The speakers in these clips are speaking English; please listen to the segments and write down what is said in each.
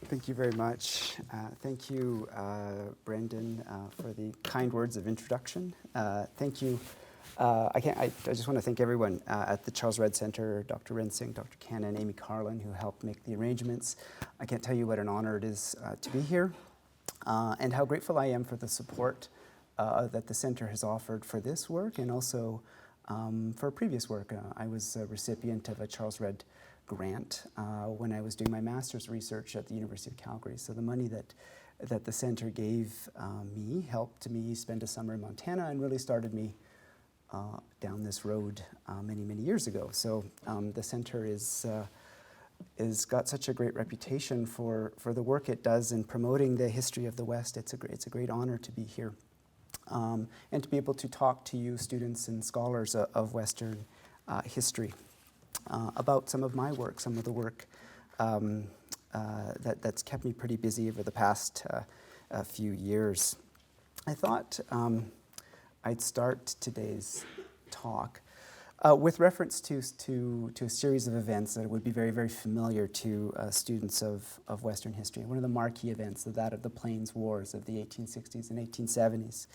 Thank you very much. Thank you, Brendan, for the kind words of introduction. Thank you. I just want to thank everyone at the Charles Redd Center, Dr. Rensing, Dr. Canna, and Amy Carleton, who helped make the arrangements. I can't tell you what an honor it is to be here, and how grateful I am for the support that the center has offered for this work, and also for previous work. I was a recipient of a Charles Redd grant when I was doing my master's research at the University of Calgary. So the money that the center gave me helped me spend a summer in Montana and really started me down this road many, many years ago. So the center is got such a great reputation for the work it does in promoting the history of the West. It's a great honor to be here and to be able to talk to you students and scholars of Western history about some of my work, some of the work that's kept me pretty busy over the past few years. I thought I'd start today's talk with reference to a series of events that would be very, very familiar to students of Western history. One of the marquee events is that of the Plains Wars of the 1860s and 1870s.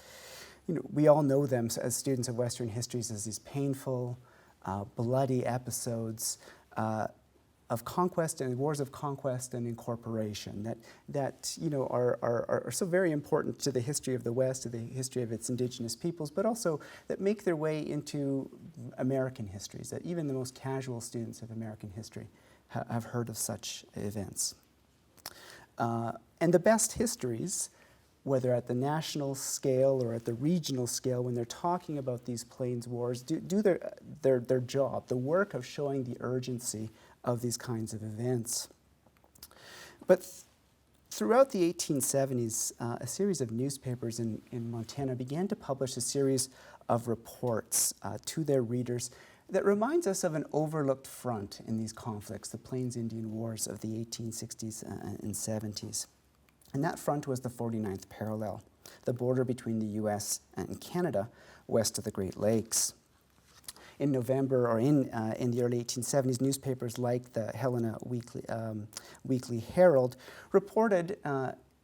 You know, we all know them as students of Western histories as these painful, bloody episodes of conquest and wars of conquest and incorporation that you know are so very important to the history of the West, to the history of its indigenous peoples, but also that make their way into American histories, that even the most casual students of American history have heard of such events. And the best histories, whether at the national scale or at the regional scale, when they're talking about these Plains Wars, do their job, the work of showing the urgency of these kinds of events. But throughout the 1870s, a series of newspapers in Montana began to publish a series of reports to their readers that reminds us of an overlooked front in these conflicts, the Plains Indian Wars of the 1860s and 70s. And that front was the 49th parallel, the border between the US and Canada west of the Great Lakes. In November, or in the early 1870s, newspapers like the Helena Weekly Herald reported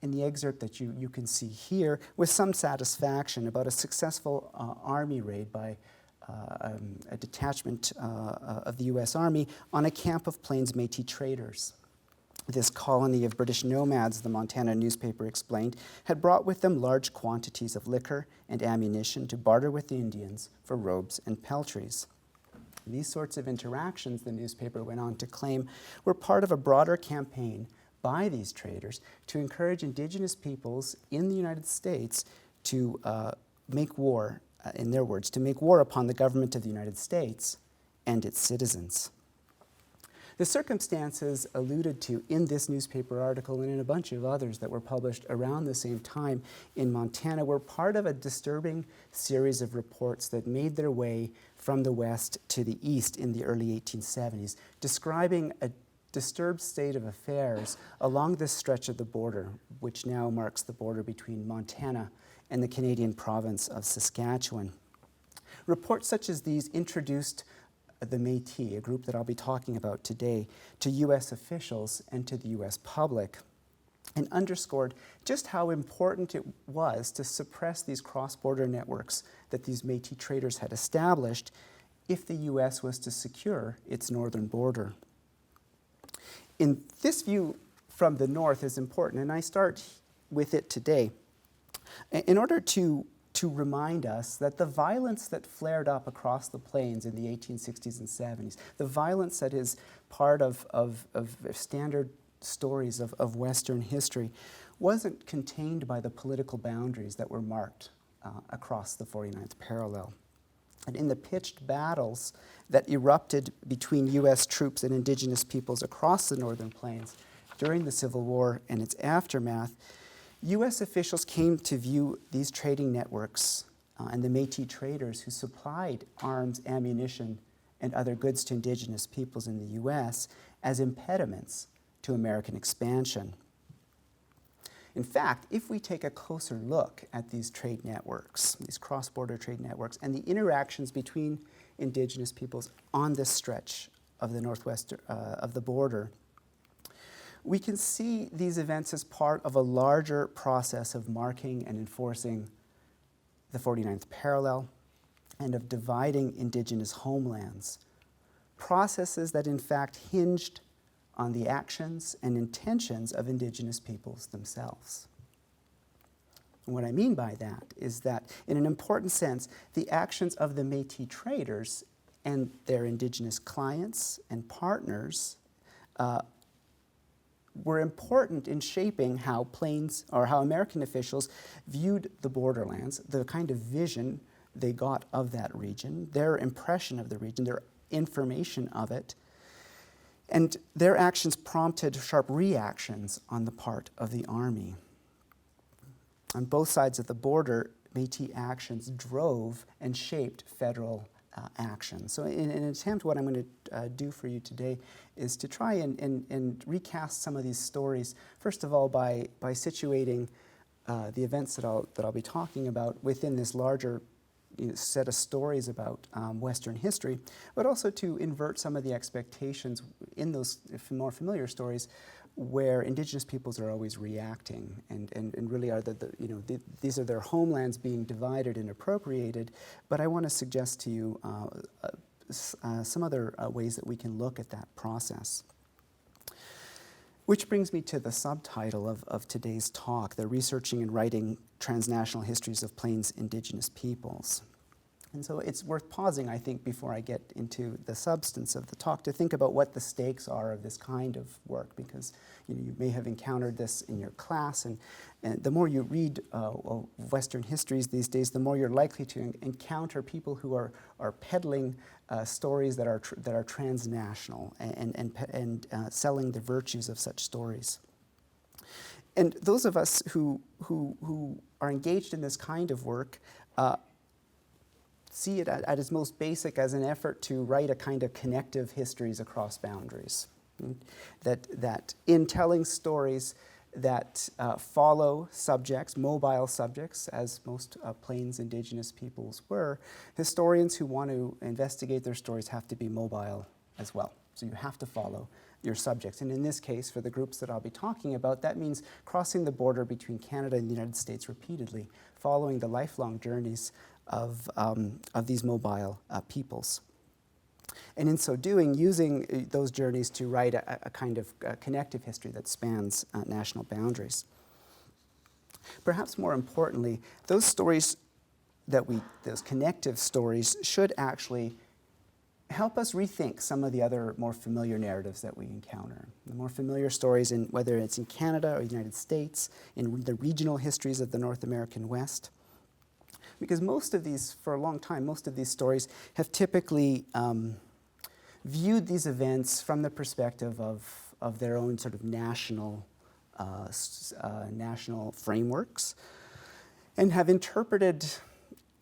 in the excerpt that you can see here with some satisfaction about a successful army raid by a detachment of the US Army on a camp of Plains Métis traders. This colony of British nomads, the Montana newspaper explained, had brought with them large quantities of liquor and ammunition to barter with the Indians for robes and peltries. These sorts of interactions, the newspaper went on to claim, were part of a broader campaign by these traders to encourage Indigenous peoples in the United States to make war, in their words, to make war upon the government of the United States and its citizens. The circumstances alluded to in this newspaper article and in a bunch of others that were published around the same time in Montana were part of a disturbing series of reports that made their way from the west to the east in the early 1870s, describing a disturbed state of affairs along this stretch of the border, which now marks the border between Montana and the Canadian province of Saskatchewan. Reports such as these introduced the Métis, a group that I'll be talking about today, to U.S. officials and to the U.S. public, and underscored just how important it was to suppress these cross-border networks that these Métis traders had established if the U.S. was to secure its northern border. In this view from the north is important, and I start with it today. In order to remind us that the violence that flared up across the plains in the 1860s and 70s, the violence that is part of standard stories of Western history, wasn't contained by the political boundaries that were marked across the 49th parallel. And in the pitched battles that erupted between U.S. troops and Indigenous peoples across the northern plains during the Civil War and its aftermath, U.S. officials came to view these trading networks and the Métis traders who supplied arms, ammunition, and other goods to Indigenous peoples in the U.S. as impediments to American expansion. In fact, if we take a closer look at these trade networks, these cross-border trade networks, and the interactions between Indigenous peoples on this stretch of the northwest of the border, we can see these events as part of a larger process of marking and enforcing the 49th parallel and of dividing Indigenous homelands, processes that in fact hinged on the actions and intentions of Indigenous peoples themselves. And what I mean by that is that, in an important sense, the actions of the Métis traders and their Indigenous clients and partners were important in shaping how how American officials viewed the borderlands, the kind of vision they got of that region, their impression of the region, their information of it, and their actions prompted sharp reactions on the part of the army. On both sides of the border, Métis actions drove and shaped federal action. So in an attempt, what I'm going to do for you today is to try and recast some of these stories, first of all by situating the events that I'll be talking about within this larger set of stories about Western history, but also to invert some of the expectations in those more familiar stories where Indigenous peoples are always reacting and really are these are their homelands being divided and appropriated. But I want to suggest to you some other ways that we can look at that process. Which brings me to the subtitle of today's talk, the Researching and Writing Transnational Histories of Plains Indigenous Peoples. And so it's worth pausing, I think, before I get into the substance of the talk, to think about what the stakes are of this kind of work, because you may have encountered this in your class, and the more you read Western histories these days, the more you're likely to encounter people who are peddling stories that are transnational and selling the virtues of such stories. And those of us who are engaged in this kind of work see it at its most basic as an effort to write a kind of connective histories across boundaries. That in telling stories that follow subjects, mobile subjects, as most Plains Indigenous peoples were, historians who want to investigate their stories have to be mobile as well. So you have to follow your subjects. And in this case, for the groups that I'll be talking about, that means crossing the border between Canada and the United States repeatedly, following the lifelong journeys of these mobile peoples. And in so doing, using those journeys to write a kind of connective history that spans national boundaries. Perhaps more importantly, those stories those connective stories should actually help us rethink some of the other more familiar narratives that we encounter. The more familiar stories, whether it's in Canada or the United States, in the regional histories of the North American West. Because most of these, for a long time, most of these stories have typically viewed these events from the perspective of their own sort of national frameworks, and have interpreted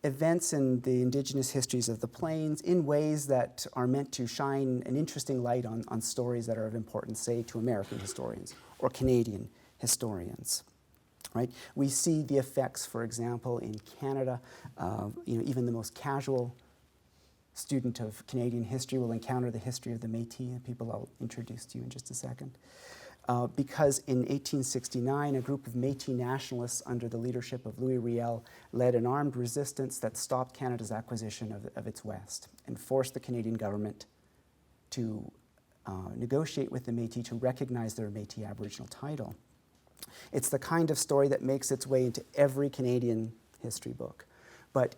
events in the Indigenous histories of the Plains in ways that are meant to shine an interesting light on stories that are of importance, say, to American historians or Canadian historians. Right? We see the effects, for example, in Canada. Even the most casual student of Canadian history will encounter the history of the Métis, people I'll introduce to you in just a second. Because in 1869, a group of Métis nationalists under the leadership of Louis Riel led an armed resistance that stopped Canada's acquisition of its West and forced the Canadian government to negotiate with the Métis to recognize their Métis Aboriginal title. It's the kind of story that makes its way into every Canadian history book. But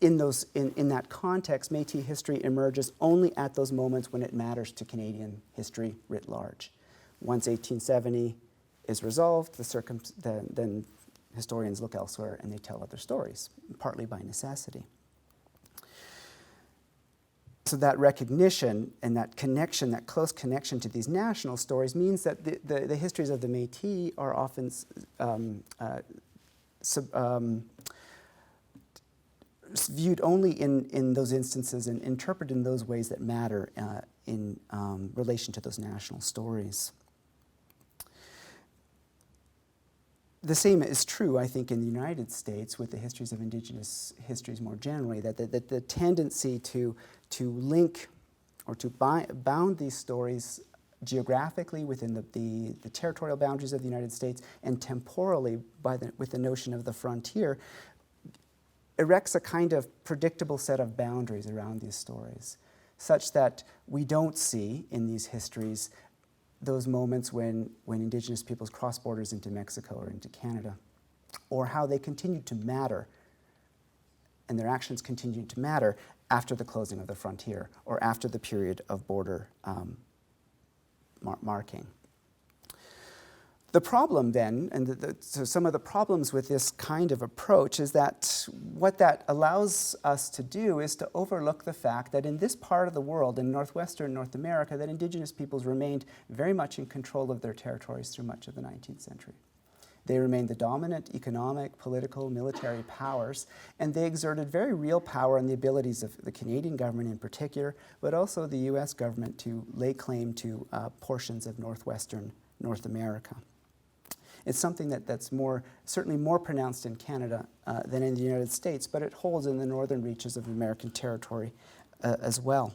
in that context, Métis history emerges only at those moments when it matters to Canadian history writ large. Once 1870 is resolved, then historians look elsewhere and they tell other stories, partly by necessity. So that recognition and that connection, that close connection to these national stories, means that the histories of the Métis are often viewed only in those instances and interpreted in those ways that matter in relation to those national stories. The same is true, I think, in the United States with the histories of Indigenous histories more generally, that the tendency to link or to bound these stories geographically within the territorial boundaries of the United States, and temporally with the notion of the frontier, erects a kind of predictable set of boundaries around these stories, such that we don't see in these histories those moments when Indigenous peoples cross borders into Mexico or into Canada, or how they continue to matter, and their actions continue to matter after the closing of the frontier or after the period of border marking. The problem then, and so some of the problems with this kind of approach, is that what that allows us to do is to overlook the fact that in this part of the world, in northwestern North America, that Indigenous peoples remained very much in control of their territories through much of the 19th century. They remained the dominant economic, political, military powers, and they exerted very real power on the abilities of the Canadian government in particular, but also the US government to lay claim to portions of northwestern North America. It's something that's certainly more pronounced in Canada than in the United States, but it holds in the northern reaches of American territory as well.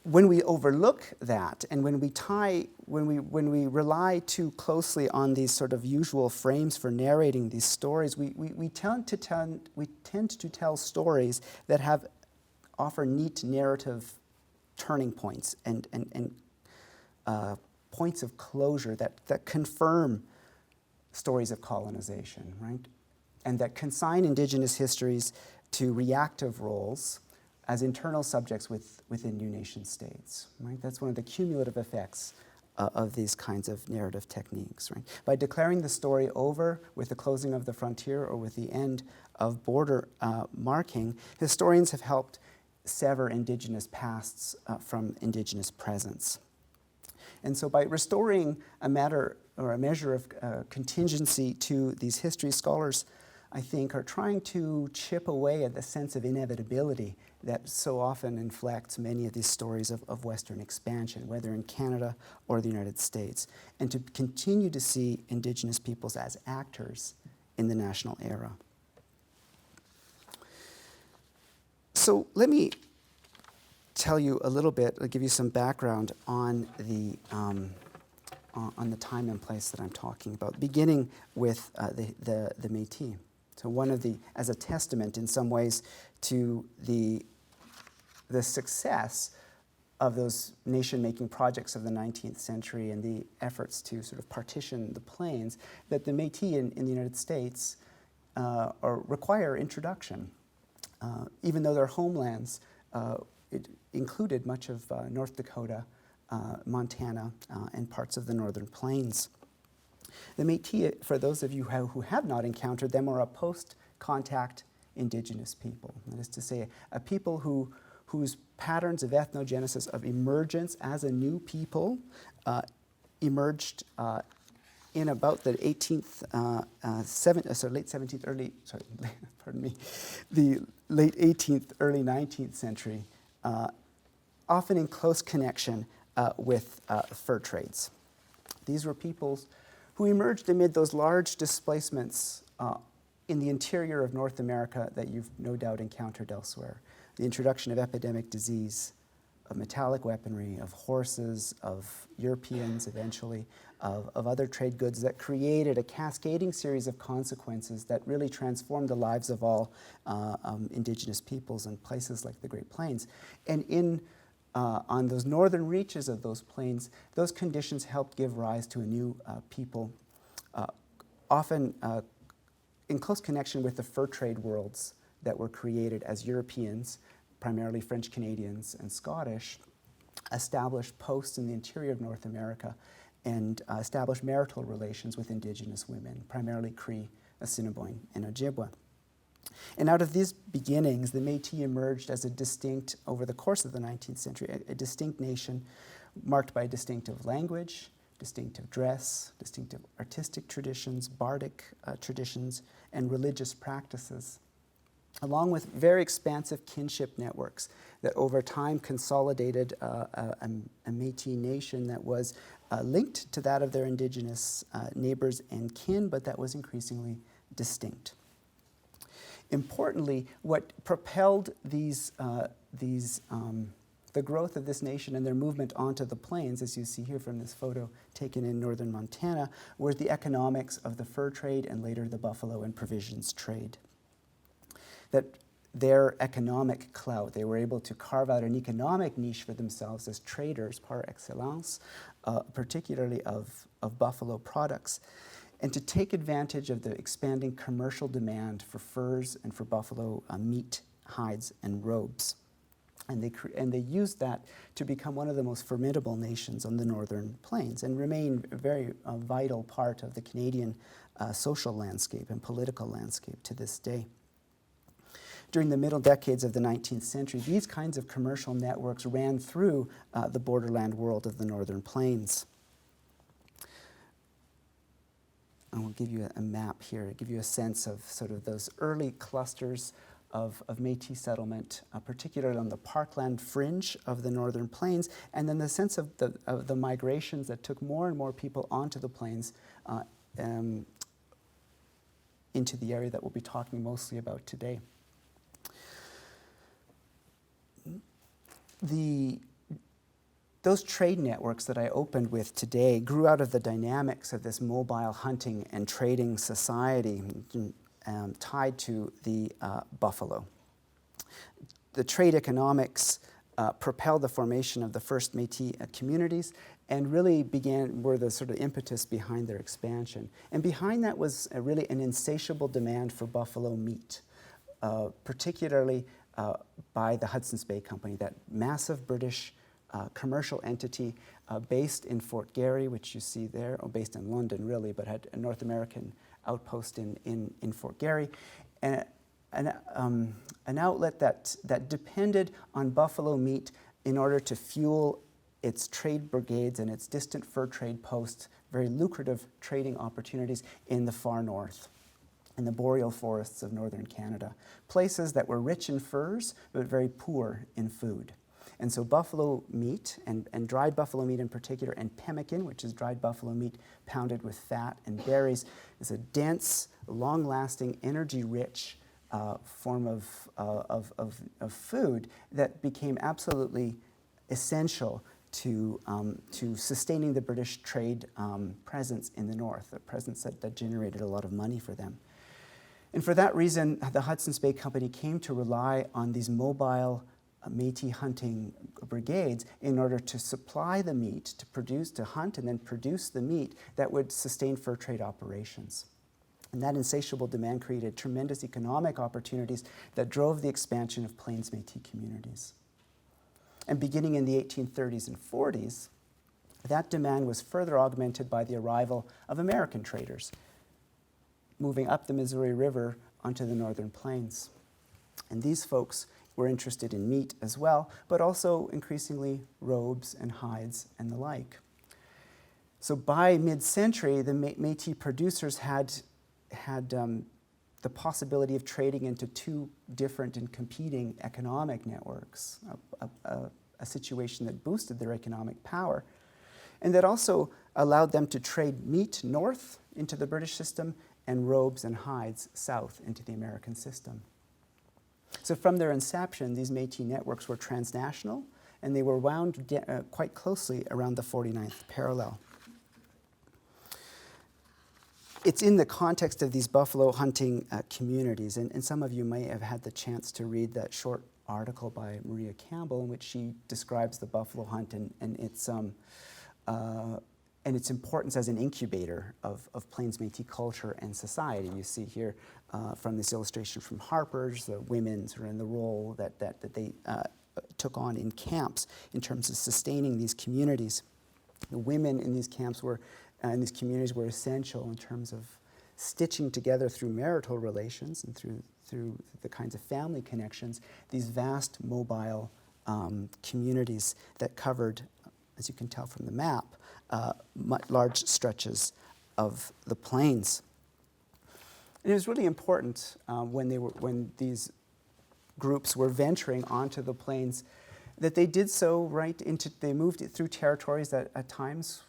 When we overlook that, and when we rely too closely on these sort of usual frames for narrating these stories, we tend to tell stories that offer neat narrative turning points and points of closure that confirm stories of colonization, right? And that consign Indigenous histories to reactive roles as internal subjects within new nation states, right? That's one of the cumulative effects of these kinds of narrative techniques, right? By declaring the story over with the closing of the frontier or with the end of border marking, historians have helped sever Indigenous pasts from Indigenous presents. And so by restoring a measure of contingency to these history, scholars, I think, are trying to chip away at the sense of inevitability that so often inflects many of these stories of Western expansion, whether in Canada or the United States, and to continue to see Indigenous peoples as actors in the national era. So let me tell you a little bit, I'll give you some background on the time and place that I'm talking about, beginning with the Métis. So as a testament in some ways to the success of those nation-making projects of the 19th century and the efforts to sort of partition the plains, that the Métis in the United States require introduction, even though their homelands it included much of North Dakota, Montana, and parts of the northern plains. The Métis, for those of you who have not encountered them, are a post-contact Indigenous people. That is to say, a people whose patterns of ethnogenesis, of emergence as a new people, emerged in about the late 18th, early 19th century, often in close connection with fur trades. These were peoples who emerged amid those large displacements in the interior of North America that you've no doubt encountered elsewhere. The introduction of epidemic disease, of metallic weaponry, of horses, of Europeans eventually, of other trade goods that created a cascading series of consequences that really transformed the lives of all Indigenous peoples in places like the Great Plains. And on those northern reaches of those plains, those conditions helped give rise to a new people, often in close connection with the fur trade worlds that were created as Europeans, primarily French Canadians and Scottish, established posts in the interior of North America and established marital relations with Indigenous women, primarily Cree, Assiniboine, and Ojibwa. And out of these beginnings, the Métis emerged as over the course of the 19th century, a distinct nation marked by a distinctive language, distinctive dress, distinctive artistic traditions, bardic traditions, and religious practices, along with very expansive kinship networks that over time consolidated a Métis nation that was linked to that of their Indigenous neighbors and kin, but that was increasingly distinct. Importantly, what propelled the the growth of this nation and their movement onto the plains, as you see here from this photo taken in northern Montana, were the economics of the fur trade and later the buffalo and provisions trade. That their economic clout, they were able to carve out an economic niche for themselves as traders par excellence, particularly of buffalo products, and to take advantage of the expanding commercial demand for furs and for buffalo meat, hides, and robes. And they used that to become one of the most formidable nations on the northern plains and remain a very vital part of the Canadian social landscape and political landscape to this day. During the middle decades of the 19th century, these kinds of commercial networks ran through the borderland world of the northern plains. I will give you a map here, give you a sense of sort of those early clusters of Métis settlement, particularly on the parkland fringe of the northern plains, and then the sense of the migrations that took more and more people onto the plains into the area that we'll be talking mostly about today. Those trade networks that I opened with today grew out of the dynamics of this mobile hunting and trading society tied to the buffalo. The trade economics propelled the formation of the first Métis communities and really were the sort of impetus behind their expansion. And behind that was really an insatiable demand for buffalo meat, particularly by the Hudson's Bay Company, that massive British commercial entity based in Fort Garry, which you see there, or based in London really, but had a North American outpost in Fort Garry, and an outlet that depended on buffalo meat in order to fuel its trade brigades and its distant fur trade posts, very lucrative trading opportunities in the far north, in the boreal forests of northern Canada, places that were rich in furs but very poor in food. And so buffalo meat, and dried buffalo meat in particular, and pemmican, which is dried buffalo meat pounded with fat and berries, is a dense, long-lasting, energy-rich form of food that became absolutely essential to sustaining the British trade presence in the north, a presence that generated a lot of money for them. And for that reason, the Hudson's Bay Company came to rely on these mobile Métis hunting brigades in order to supply the meat, to hunt and then produce the meat that would sustain fur trade operations. And that insatiable demand created tremendous economic opportunities that drove the expansion of Plains Métis communities. And beginning in the 1830s and 40s, that demand was further augmented by the arrival of American traders, moving up the Missouri River onto the northern plains. And these folks were interested in meat as well, but also increasingly robes and hides and the like. So by mid-century, the Métis producers had the possibility of trading into two different and competing economic networks, a situation that boosted their economic power, and that also allowed them to trade meat north into the British system and robes and hides south into the American system. So from their inception, these Métis networks were transnational, and they were wound quite closely around the 49th parallel. It's in the context of these buffalo hunting communities, and some of you may have had the chance to read that short article by Maria Campbell in which she describes the buffalo hunt and its importance as an incubator of Plains Métis culture and society. You see here from this illustration from Harper's, the women are in the role that they took on in camps in terms of sustaining these communities. The women in these camps in these communities were essential in terms of stitching together through marital relations and through the kinds of family connections, these vast mobile communities that covered, as you can tell from the map, large stretches of the plains. And it was really important when these groups were venturing onto the plains that they did so they moved it through territories that at times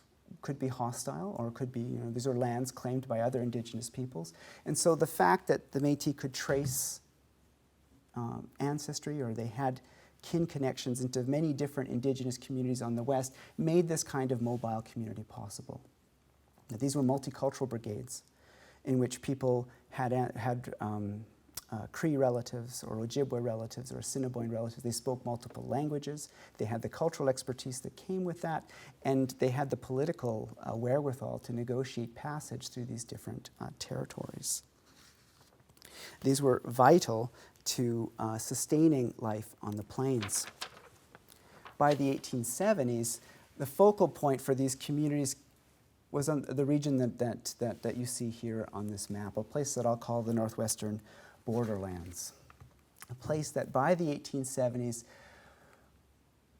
could be hostile or could be, these are lands claimed by other Indigenous peoples. And so the fact that the Métis could trace ancestry, or they had kin connections into many different Indigenous communities on the West, made this kind of mobile community possible. Now, these were multicultural brigades in which people had Cree relatives or Ojibwe relatives or Assiniboine relatives. They spoke multiple languages. They had the cultural expertise that came with that, and they had the political wherewithal to negotiate passage through these different territories. These were vital to sustaining life on the plains. By the 1870s, the focal point for these communities was on the region that you see here on this map, a place that I'll call the Northwestern Borderlands, a place that by the 1870s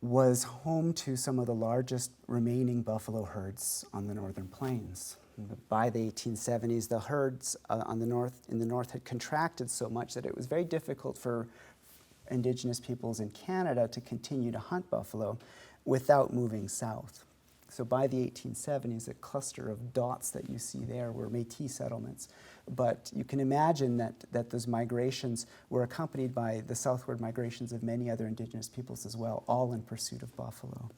was home to some of the largest remaining buffalo herds on the northern plains. By the 1870s, the herds in the north had contracted so much that it was very difficult for Indigenous peoples in Canada to continue to hunt buffalo without moving south. So by the 1870s, a cluster of dots that you see there were Metis settlements. But you can imagine that those migrations were accompanied by the southward migrations of many other Indigenous peoples as well, all in pursuit of buffalo.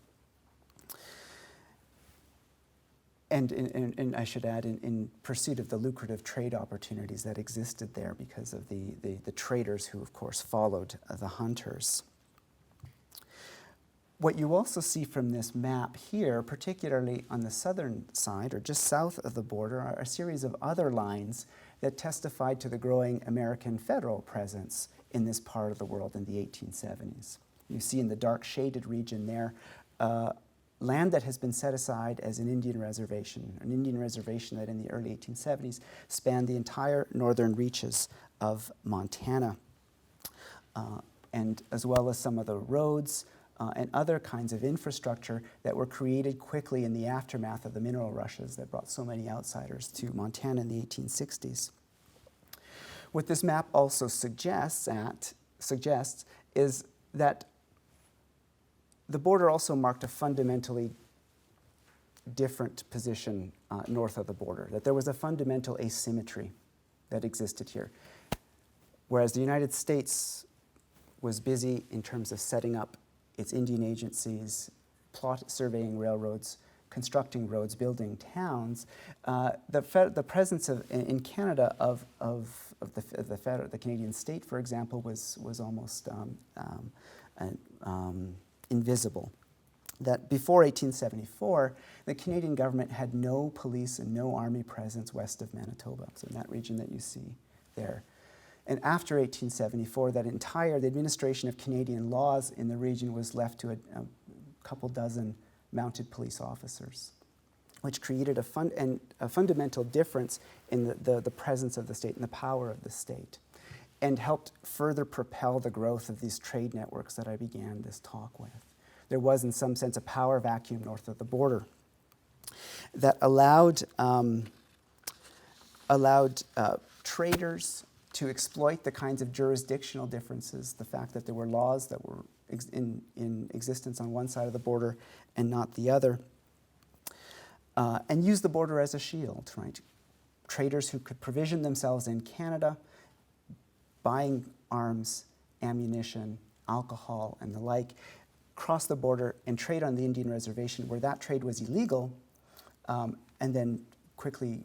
And I should add, in pursuit of the lucrative trade opportunities that existed there because of the traders who, of course, followed the hunters. What you also see from this map here, particularly on the southern side, or just south of the border, are a series of other lines that testified to the growing American federal presence in this part of the world in the 1870s. You see in the dark shaded region there, land that has been set aside as an Indian reservation that in the early 1870s spanned the entire northern reaches of Montana, and as well as some of the roads and other kinds of infrastructure that were created quickly in the aftermath of the mineral rushes that brought so many outsiders to Montana in the 1860s. What this map also suggests is that the border also marked a fundamentally different position north of the border, that there was a fundamental asymmetry that existed here. Whereas the United States was busy in terms of setting up its Indian agencies, surveying railroads, constructing roads, building towns, the presence in Canada of the Canadian state, for example, was almost invisible. That before 1874, the Canadian government had no police and no army presence west of Manitoba, so in that region that you see there. And after 1874, the administration of Canadian laws in the region was left to a couple dozen mounted police officers, which created a fundamental difference in the presence of the state and the power of the state, and helped further propel the growth of these trade networks that I began this talk with. There was, in some sense, a power vacuum north of the border that allowed traders to exploit the kinds of jurisdictional differences, the fact that there were laws that were in existence on one side of the border and not the other, and use the border as a shield, right? Traders who could provision themselves in Canada, buying arms, ammunition, alcohol, and the like, cross the border and trade on the Indian reservation where that trade was illegal, and then quickly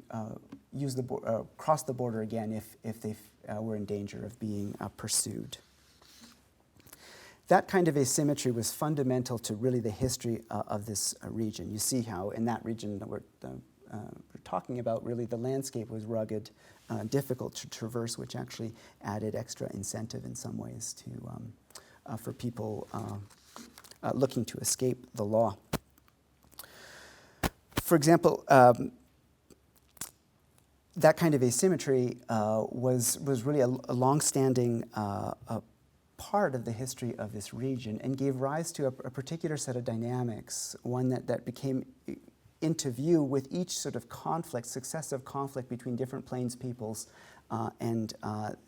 cross the border again if they were in danger of being pursued. That kind of asymmetry was fundamental to really the history of this region. You see how in that region that we're talking about, really the landscape was rugged, difficult to traverse, which actually added extra incentive in some ways for people looking to escape the law. For example, that kind of asymmetry was really a long-standing part of the history of this region and gave rise to a particular set of dynamics, one that became into view with each sort of successive conflict between different Plains peoples and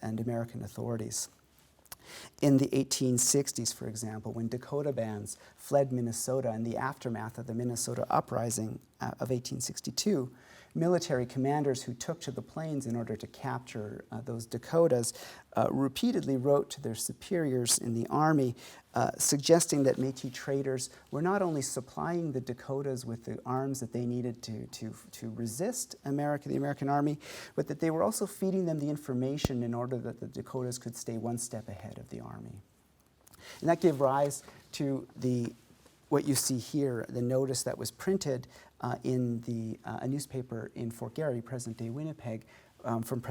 American authorities. In the 1860s, for example, when Dakota bands fled Minnesota in the aftermath of the Minnesota Uprising of 1862, military commanders who took to the plains in order to capture those Dakotas repeatedly wrote to their superiors in the army suggesting that Métis traders were not only supplying the Dakotas with the arms that they needed to resist the American army, but that they were also feeding them the information in order that the Dakotas could stay one step ahead of the army. And that gave rise to what you see here, the notice that was printed in a newspaper in Fort Garry, present-day Winnipeg, from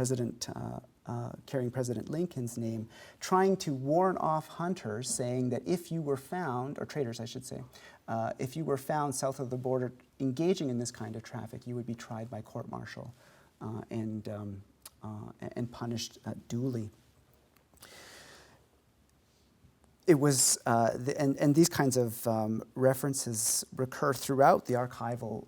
carrying President Lincoln's name, trying to warn off hunters, saying that if you were found, or traders I should say, if you were found south of the border engaging in this kind of traffic, you would be tried by court-martial and punished duly. It was, and these kinds of references recur throughout the archival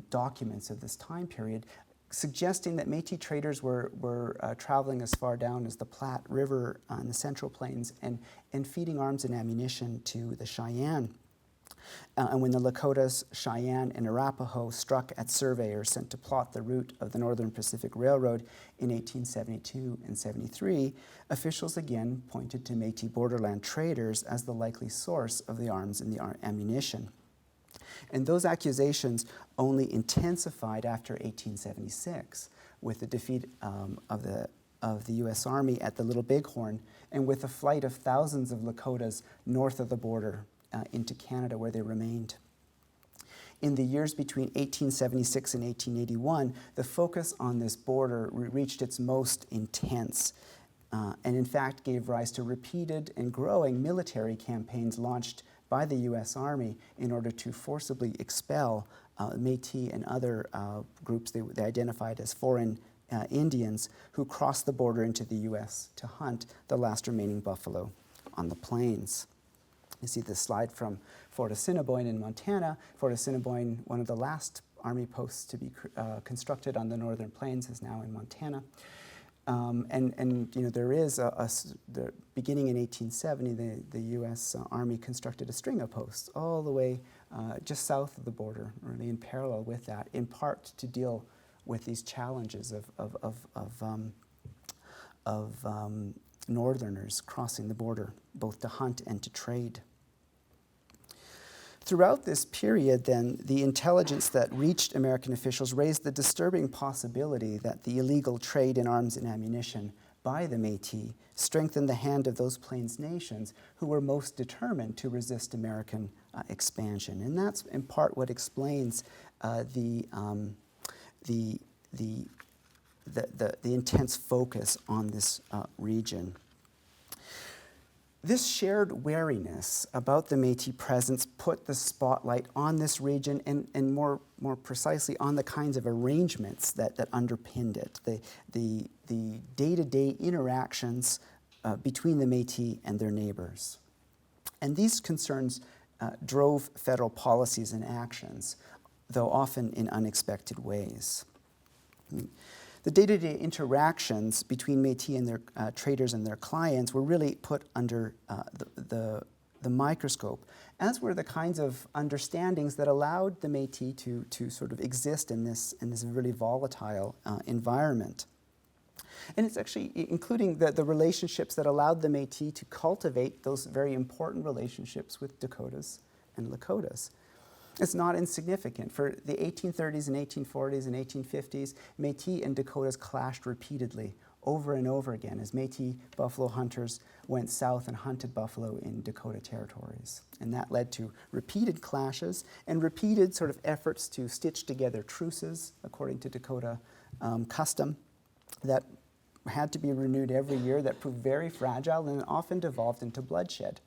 documents of this time period, suggesting that Métis traders were traveling as far down as the Platte River on the Central Plains and feeding arms and ammunition to the Cheyenne. And when the Lakotas, Cheyenne, and Arapaho struck at surveyors sent to plot the route of the Northern Pacific Railroad in 1872 and 73, officials again pointed to Métis borderland traders as the likely source of the arms and the ammunition. And those accusations only intensified after 1876 with the defeat of the U.S. Army at the Little Bighorn and with the flight of thousands of Lakotas north of the border into Canada, where they remained. In the years between 1876 and 1881, the focus on this border reached its most intense and in fact gave rise to repeated and growing military campaigns launched by the U.S. Army in order to forcibly expel Métis and other groups they identified as foreign Indians who crossed the border into the U.S. to hunt the last remaining buffalo on the plains. You see this slide from Fort Assiniboine in Montana. Fort Assiniboine, one of the last army posts to be constructed on the northern plains, is now in Montana. And you know, there is beginning in 1870, the U.S. Army constructed a string of posts all the way just south of the border, really in parallel with that, in part to deal with these challenges of northerners crossing the border, both to hunt and to trade. Throughout this period, then, the intelligence that reached American officials raised the disturbing possibility that the illegal trade in arms and ammunition by the Métis strengthened the hand of those Plains nations who were most determined to resist American expansion. And that's in part what explains the intense focus on this region. This shared wariness about the Métis presence put the spotlight on this region and more precisely on the kinds of arrangements that underpinned it, the day-to-day interactions between the Métis and their neighbors. And these concerns drove federal policies and actions, though often in unexpected ways. The day-to-day interactions between Métis and their traders and their clients were really put under the microscope, as were the kinds of understandings that allowed the Métis to sort of exist in this really volatile environment. And it's actually including the relationships that allowed the Métis to cultivate those very important relationships with Dakotas and Lakotas. It's not insignificant. For the 1830s and 1840s and 1850s, Métis and Dakotas clashed repeatedly over and over again as Métis buffalo hunters went south and hunted buffalo in Dakota territories. And that led to repeated clashes and repeated sort of efforts to stitch together truces, according to Dakota custom, that had to be renewed every year, that proved very fragile and often devolved into bloodshed.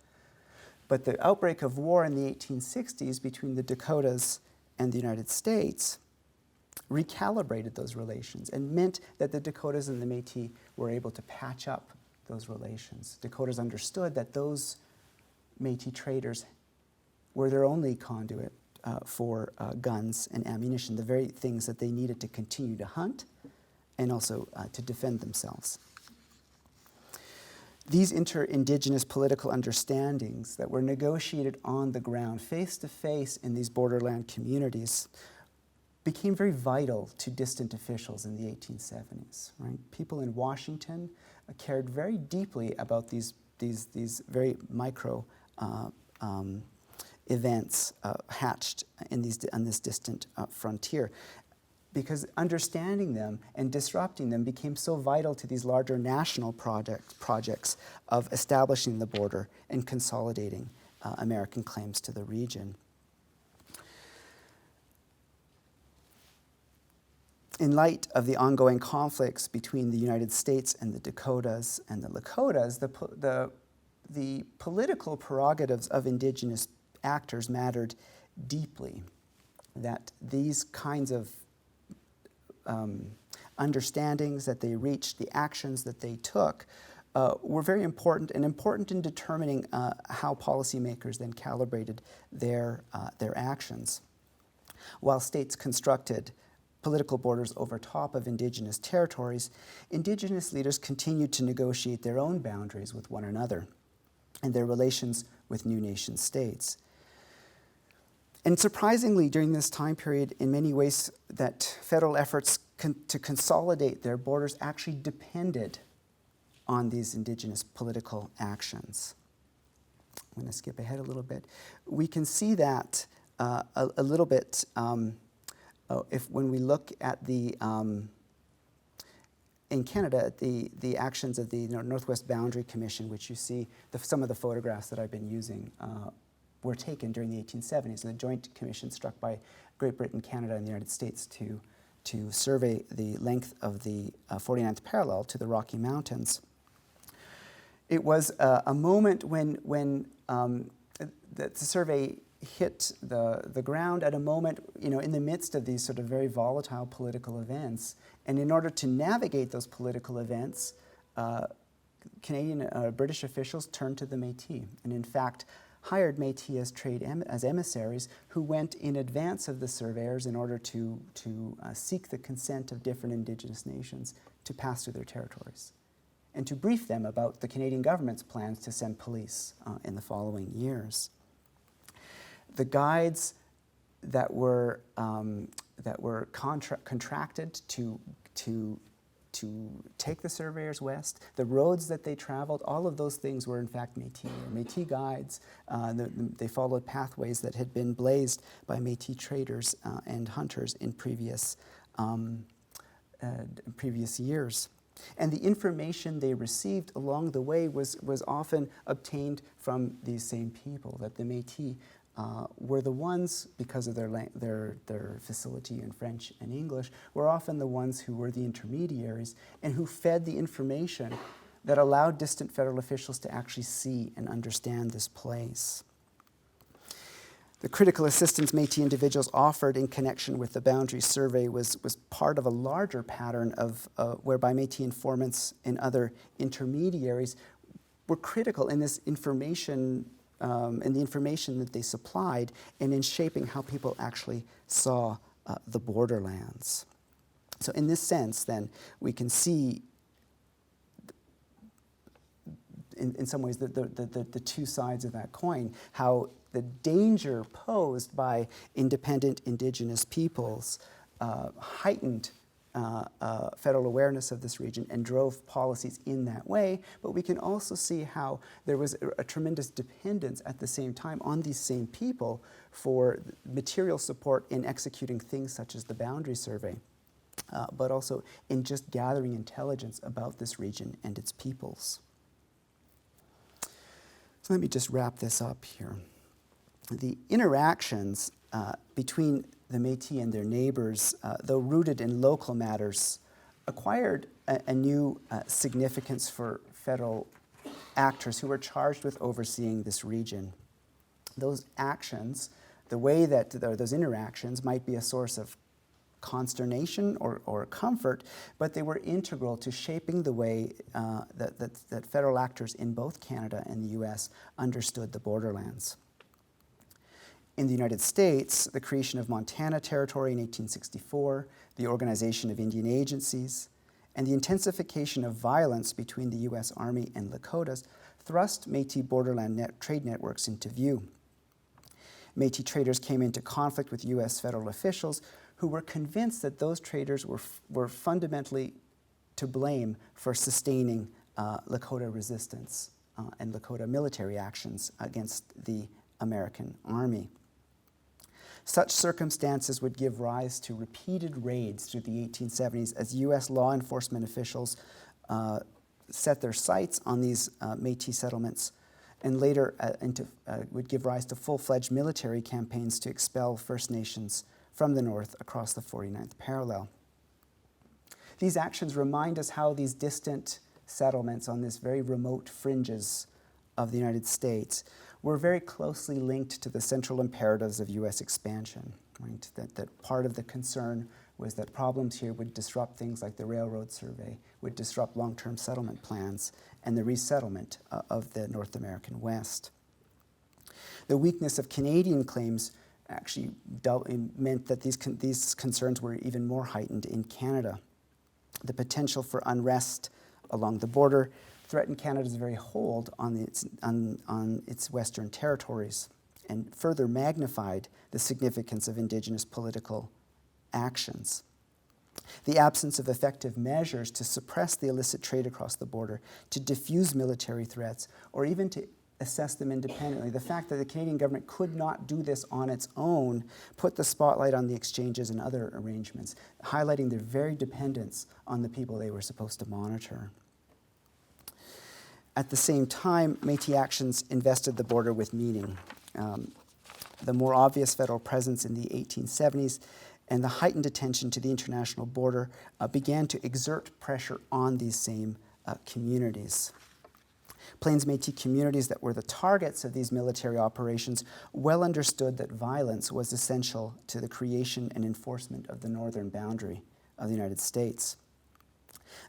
But the outbreak of war in the 1860s between the Dakotas and the United States recalibrated those relations and meant that the Dakotas and the Métis were able to patch up those relations. Dakotas understood that those Métis traders were their only conduit for guns and ammunition, the very things that they needed to continue to hunt and also to defend themselves. These inter-Indigenous political understandings that were negotiated on the ground, face-to-face in these borderland communities, became very vital to distant officials in the 1870s. Right? People in Washington cared very deeply about these very micro events hatched on this distant frontier, because understanding them and disrupting them became so vital to these larger national projects of establishing the border and consolidating American claims to the region. In light of the ongoing conflicts between the United States and the Dakotas and the Lakotas, the political prerogatives of Indigenous actors mattered deeply. That these kinds of understandings that they reached, the actions that they took, were very important, and important in determining how policymakers then calibrated their actions. While states constructed political borders over top of Indigenous territories, Indigenous leaders continued to negotiate their own boundaries with one another and their relations with new nation states. And surprisingly, during this time period, in many ways, that federal efforts to consolidate their borders actually depended on these Indigenous political actions. I'm going to skip ahead a little bit. We can see that a little bit when we look at in Canada, the actions of the Northwest Boundary Commission, which you see some of the photographs that I've been using were taken during the 1870s, and the joint commission struck by Great Britain, Canada, and the United States to survey the length of the 49th parallel to the Rocky Mountains. It was a moment when the survey hit the ground at a moment, in the midst of these sort of very volatile political events. And in order to navigate those political events, British officials turned to the Métis, and in fact hired Métis as emissaries who went in advance of the surveyors in order to seek the consent of different Indigenous nations to pass through their territories, and to brief them about the Canadian government's plans to send police in the following years. The guides that were contracted to take the surveyors west, the roads that they traveled, all of those things were in fact Métis. Métis guides. They followed pathways that had been blazed by Métis traders and hunters in previous years. And the information they received along the way was often obtained from these same people, that the Métis were the ones, because of their facility in French and English, were often the ones who were the intermediaries and who fed the information that allowed distant federal officials to actually see and understand this place. The critical assistance Métis individuals offered in connection with the boundary survey was part of a larger pattern of whereby Métis informants and other intermediaries were critical in this information and the information that they supplied, and in shaping how people actually saw the borderlands. So in this sense, then, we can see, in some ways, the two sides of that coin, how the danger posed by independent Indigenous peoples heightened federal awareness of this region and drove policies in that way, but we can also see how there was a tremendous dependence at the same time on these same people for material support in executing things such as the boundary survey, but also in just gathering intelligence about this region and its peoples. So let me just wrap this up here. The interactions between the Métis and their neighbors, though rooted in local matters, acquired a new significance for federal actors who were charged with overseeing this region. Those actions, the way that those interactions might be a source of consternation or comfort, but they were integral to shaping the way that federal actors in both Canada and the US understood the borderlands. In the United States, the creation of Montana Territory in 1864, the organization of Indian agencies, and the intensification of violence between the U.S. Army and Lakotas thrust Métis borderland trade networks into view. Métis traders came into conflict with U.S. federal officials who were convinced that those traders were fundamentally to blame for sustaining Lakota resistance and Lakota military actions against the American army. Such circumstances would give rise to repeated raids through the 1870s as U.S. law enforcement officials set their sights on these Métis settlements, and later would give rise to full-fledged military campaigns to expel First Nations from the north across the 49th parallel. These actions remind us how these distant settlements on these very remote fringes of the United States were very closely linked to the central imperatives of U.S. expansion. Right? That part of the concern was that problems here would disrupt things like the railroad survey, would disrupt long-term settlement plans, and the resettlement of the North American West. The weakness of Canadian claims actually meant that these concerns were even more heightened in Canada. The potential for unrest along the border threatened Canada's very hold on its western territories and further magnified the significance of Indigenous political actions. The absence of effective measures to suppress the illicit trade across the border, to diffuse military threats, or even to assess them independently. The fact that the Canadian government could not do this on its own put the spotlight on the exchanges and other arrangements, highlighting their very dependence on the people they were supposed to monitor. At the same time, Métis actions invested the border with meaning. The more obvious federal presence in the 1870s and the heightened attention to the international border began to exert pressure on these same communities. Plains Métis communities that were the targets of these military operations well understood that violence was essential to the creation and enforcement of the northern boundary of the United States.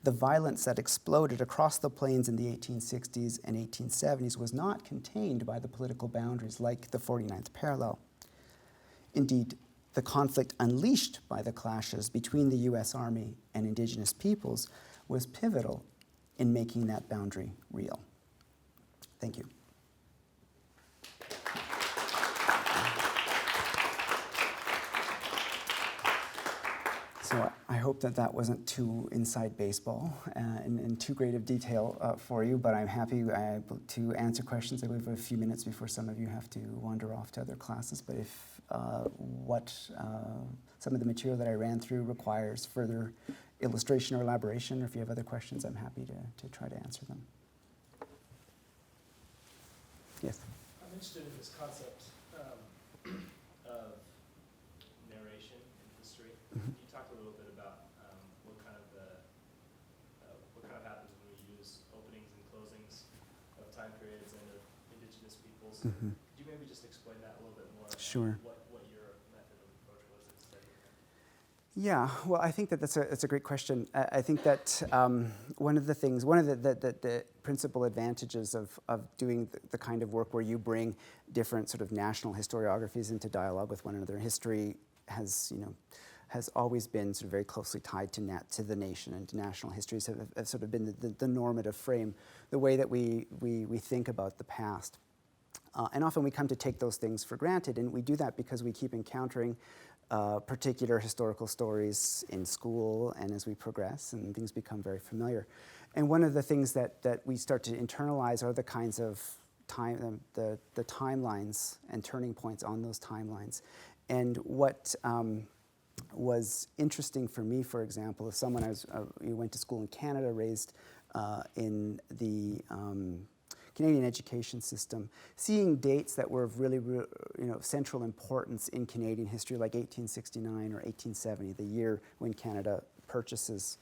The violence that exploded across the plains in the 1860s and 1870s was not contained by the political boundaries like the 49th parallel. Indeed, the conflict unleashed by the clashes between the U.S. Army and Indigenous peoples was pivotal in making that boundary real. Thank you. So I hope that wasn't too inside baseball and in too great of detail for you, but I'm happy to answer questions. I have a few minutes before some of you have to wander off to other classes, but if some of the material that I ran through requires further illustration or elaboration, or if you have other questions, I'm happy to try to answer them. Yes? I'm interested in this concept of narration in history. Mm-hmm. You talked a little bit about what kind of happens when we use openings and closings of time periods and of Indigenous peoples. Mm-hmm. Could you maybe just explain that a little bit more? Sure. What your method of approach was in studying that? Yeah, well, I think that's a great question. I think that one of the principal advantages of doing the kind of work where you bring different sort of national historiographies into dialogue with one another, history has always been sort of very closely tied to the nation, and national histories have sort of been the normative frame, the way that we think about the past. And often we come to take those things for granted, and we do that because we keep encountering particular historical stories in school and as we progress, and things become very familiar. And one of the things that we start to internalize are the kinds of the timelines and turning points on those timelines. And what was interesting for me, for example, as someone who went to school in Canada, raised in the Canadian education system, seeing dates that were of really central importance in Canadian history, like 1869 or 1870, the year when Canada purchases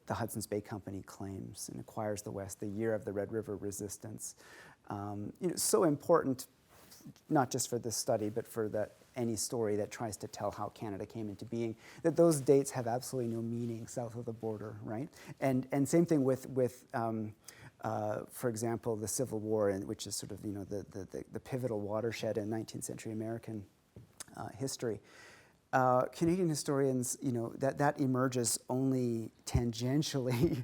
the Hudson's Bay Company claims and acquires the West, the year of the Red River Resistance. So important, not just for this study, but for any story that tries to tell how Canada came into being, that those dates have absolutely no meaning south of the border, right? And same thing with for example, the Civil War, which is sort of the pivotal watershed in 19th century American history. Canadian historians, that emerges only tangentially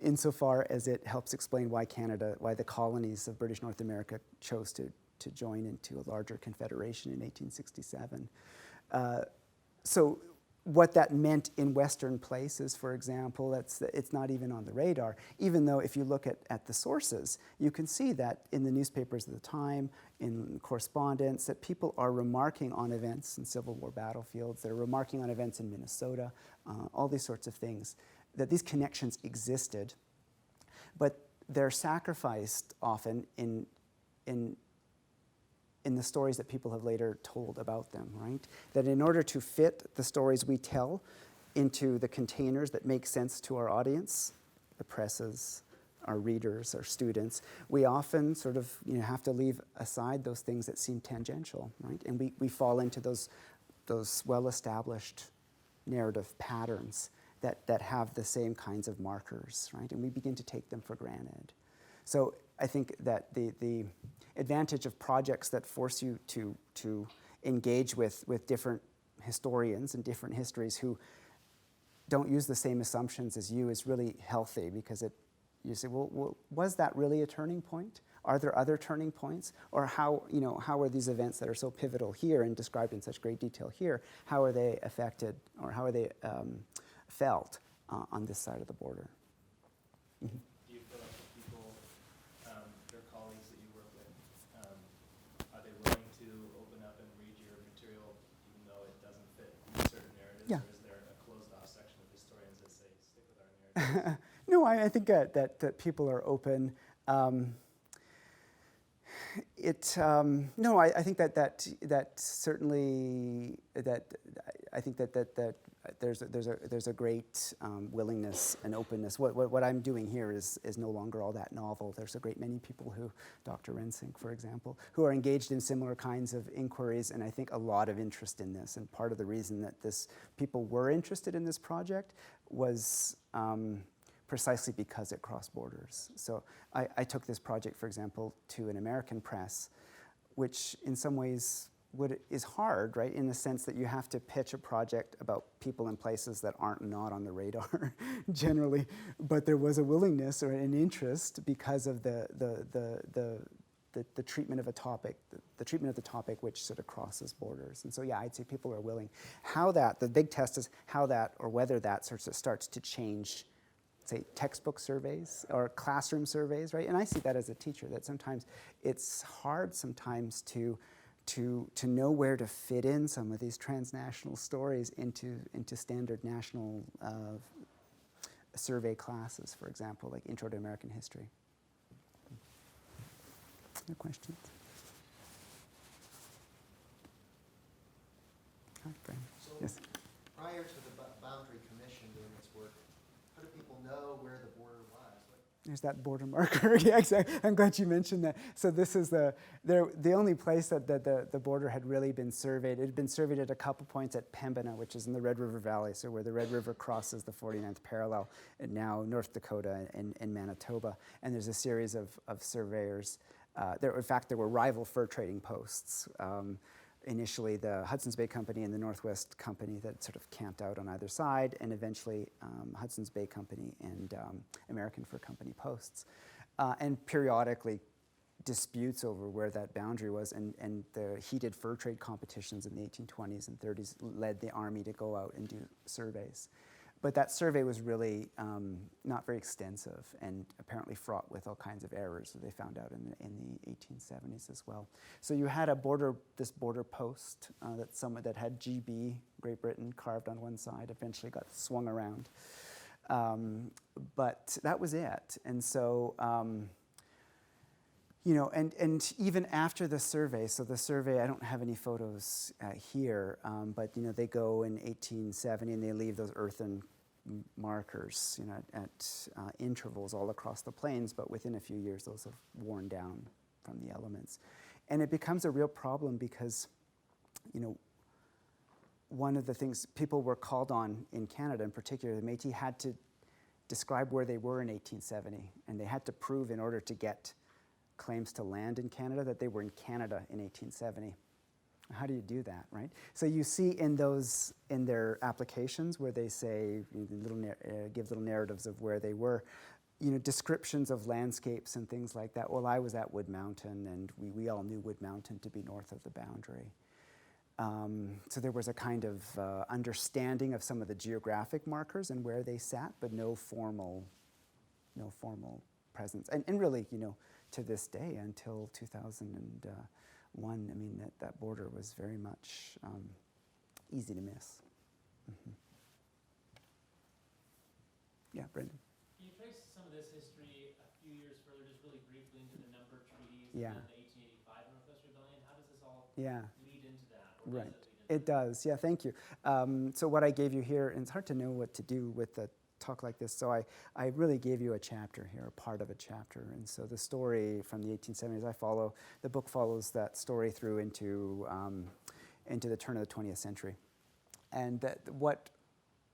insofar as it helps explain why the colonies of British North America chose to join into a larger confederation in 1867. So what that meant in Western places, for example, it's not even on the radar, even though if you look at the sources, you can see that in the newspapers of the time, in correspondence, that people are remarking on events in Civil War battlefields, they're remarking on events in Minnesota, all these sorts of things, that these connections existed, but they're sacrificed often in the stories that people have later told about them, right? That in order to fit the stories we tell into the containers that make sense to our audience, the presses, our readers, our students, we often sort of have to leave aside those things that seem tangential, right? And we fall into those well-established narrative patterns that have the same kinds of markers, right? And we begin to take them for granted. So I think that the advantage of projects that force you to engage with different historians and different histories who don't use the same assumptions as you is really healthy, because you say, well, was that really a turning point? Are there other turning points? Or how are these events that are so pivotal here and described in such great detail here, how are they affected, or how are they felt on this side of the border? Mm-hmm. Do you feel like the people, your colleagues that you work with, are they willing to open up and read your material even though it doesn't fit certain narratives? Yeah. Or is there a closed-off section of historians that say, stick with our narrative? No, I think that people are open. I think that certainly I think that there's a great willingness and openness. What I'm doing here is no longer all that novel. There's a great many people who, Dr. Rensink, for example, who are engaged in similar kinds of inquiries, and I think a lot of interest in this. And part of the reason that people were interested in this project was precisely because it crossed borders. So I took this project, for example, to an American press, which in some ways is hard, right, in the sense that you have to pitch a project about people and places that aren't not on the radar generally, but there was a willingness or an interest because of the treatment of a topic, the treatment of the topic which sort of crosses borders. And so, yeah, I'd say people are willing. The big test is how that, or whether that starts to change, say, textbook surveys or classroom surveys, right? And I see that as a teacher, that sometimes it's hard sometimes to know where to fit in some of these transnational stories into standard national survey classes, for example, like Intro to American History. Other questions? Hi, Brian. So, yes. prior to the Boundary Commission doing its work, how do people know where the border was? There's that border marker. Yeah, exactly. I'm glad you mentioned that. So this is the only place that the border had really been surveyed. It had been surveyed at a couple points at Pembina, which is in the Red River Valley, so where the Red River crosses the 49th parallel, and now North Dakota and Manitoba. And there's a series of surveyors. In fact, there were rival fur trading posts. Initially the Hudson's Bay Company and the Northwest Company that sort of camped out on either side, and eventually Hudson's Bay Company and American Fur Company posts. And periodically disputes over where that boundary was, and the heated fur trade competitions in the 1820s and 30s led the Army to go out and do surveys. But that survey was really not very extensive and apparently fraught with all kinds of errors that they found out in the 1870s as well. So you had this border post that had GB, Great Britain, carved on one side, eventually got swung around. But that was it. And so, and even after the survey, so the survey, I don't have any photos here, but they go in 1870 and they leave those earthen markers, at intervals all across the plains, but within a few years those have worn down from the elements. And it becomes a real problem because, one of the things people were called on in Canada in particular, the Metis had to describe where they were in 1870, and they had to prove in order to get claims to land in Canada that they were in Canada in 1870. How do you do that, right? So you see in their applications where they say, give little narratives of where they were, descriptions of landscapes and things like that. Well, I was at Wood Mountain, and we all knew Wood Mountain to be north of the boundary. So there was a kind of understanding of some of the geographic markers and where they sat, but no formal presence. And really, to this day, until 2001, I mean, that border was very much easy to miss. Mm-hmm. Yeah, Brendan. Can you trace some of this history a few years further, just really briefly, into the number treaties Yeah. and the 1885 Northwestern Rebellion? How does this all Yeah. lead into that? Or Right. does it lead into It does. Yeah, thank you. So what I gave you here, and it's hard to know what to do with a talk like this, so I really gave you a chapter here, a part of a chapter. And so the story from the 1870s, the book follows that story through into the turn of the 20th century. And what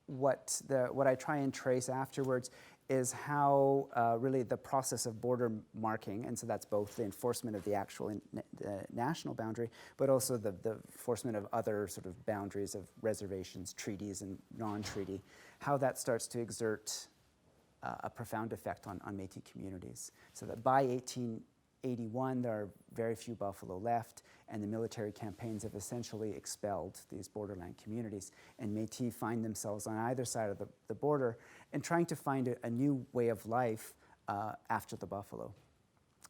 I try and trace afterwards is how really the process of border marking, and so that's both the enforcement of the actual national boundary, but also the enforcement of other sort of boundaries of reservations, treaties, and non-treaty, how that starts to exert a profound effect on Métis communities. So that by 1881, there are very few buffalo left, and the military campaigns have essentially expelled these borderland communities. And Métis find themselves on either side of the border and trying to find a new way of life after the buffalo.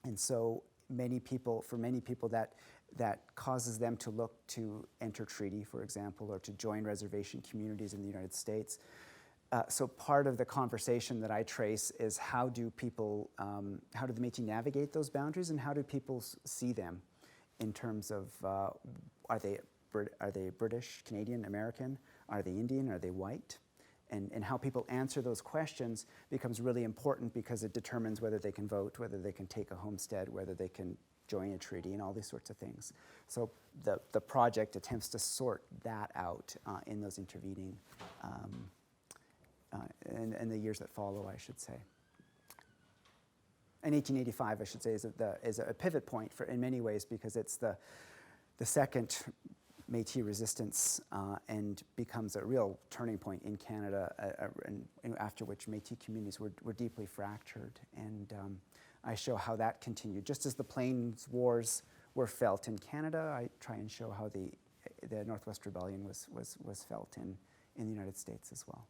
And so for many people, that causes them to look to enter treaty, for example, or to join reservation communities in the United States. So part of the conversation that I trace is how do the Métis navigate those boundaries, and how do people see them in terms of are they British, Canadian, American, are they Indian, are they white? And how people answer those questions becomes really important because it determines whether they can vote, whether they can take a homestead, whether they can join a treaty, and all these sorts of things. So the project attempts to sort that out in those intervening in the years that follow, I should say. And 1885, I should say, is a pivot point in many ways, because it's the second Métis resistance and becomes a real turning point in Canada, and after which Métis communities were deeply fractured. And I show how that continued. Just as the Plains Wars were felt in Canada, I try and show how the Northwest Rebellion was felt in the United States as well.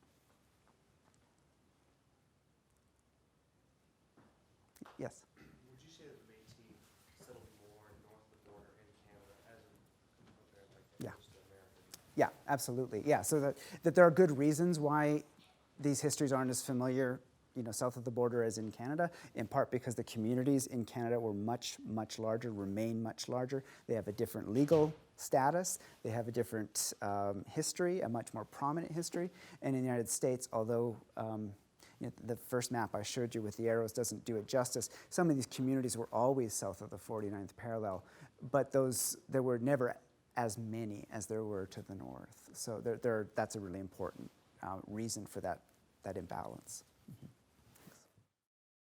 Yes? Would you say that the Métis settled more north of the border in Canada as compared Yeah. to America? Yeah, absolutely. Yeah, so that there are good reasons why these histories aren't as familiar, south of the border as in Canada, in part because the communities in Canada were much, much larger, remain much larger. They have a different legal status. They have a different history, a much more prominent history. And in the United States, although the first map I showed you with the arrows doesn't do it justice, some of these communities were always south of the 49th parallel, but there were never as many as there were to the north. So that's a really important reason for that imbalance.